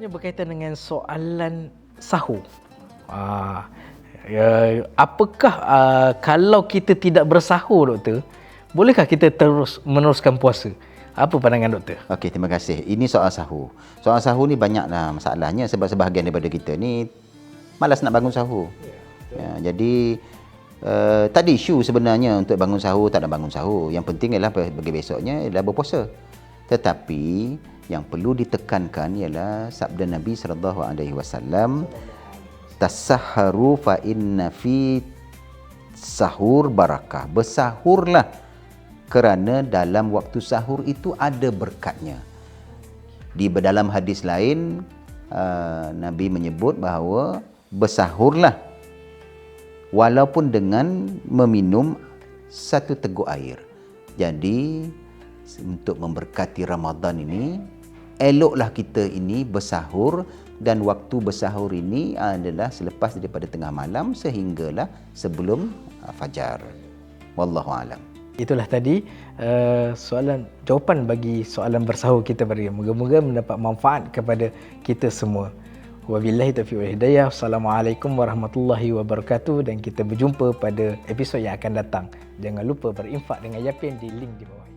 Soalannya berkaitan dengan soalan sahur. Apakah kalau kita tidak bersahur, doktor, bolehkah kita meneruskan puasa? Apa pandangan doktor? Okey, terima kasih. Ini soal sahur. Soal sahur ni banyaklah masalahnya sebab sebahagian daripada kita ni malas nak bangun sahur. Jadi tak ada isu sebenarnya untuk bangun sahur, tak nak bangun sahur. Yang penting ialah bagi besoknya ialah berpuasa. Tetapi yang perlu ditekankan ialah sabda Nabi SAW, tasahharu fa inna fi sahur barakah. Bersahurlah kerana dalam waktu sahur itu ada berkatnya. Di dalam hadis lain Nabi menyebut bahawa bersahurlah walaupun dengan meminum satu teguk air. Jadi untuk memberkati Ramadan ini, eloklah kita ini bersahur, dan waktu bersahur ini adalah selepas daripada tengah malam sehinggalah sebelum fajar. Wallahu alam. Itulah tadi jawapan bagi soalan bersahur kita pada hari. Moga-moga mendapat manfaat kepada kita semua. Wabillahi taufiq wal hidayah. Assalamualaikum warahmatullahi wabarakatuh, dan kita berjumpa pada episod yang akan datang. Jangan lupa berinfak dengan Yapin di link di bawah.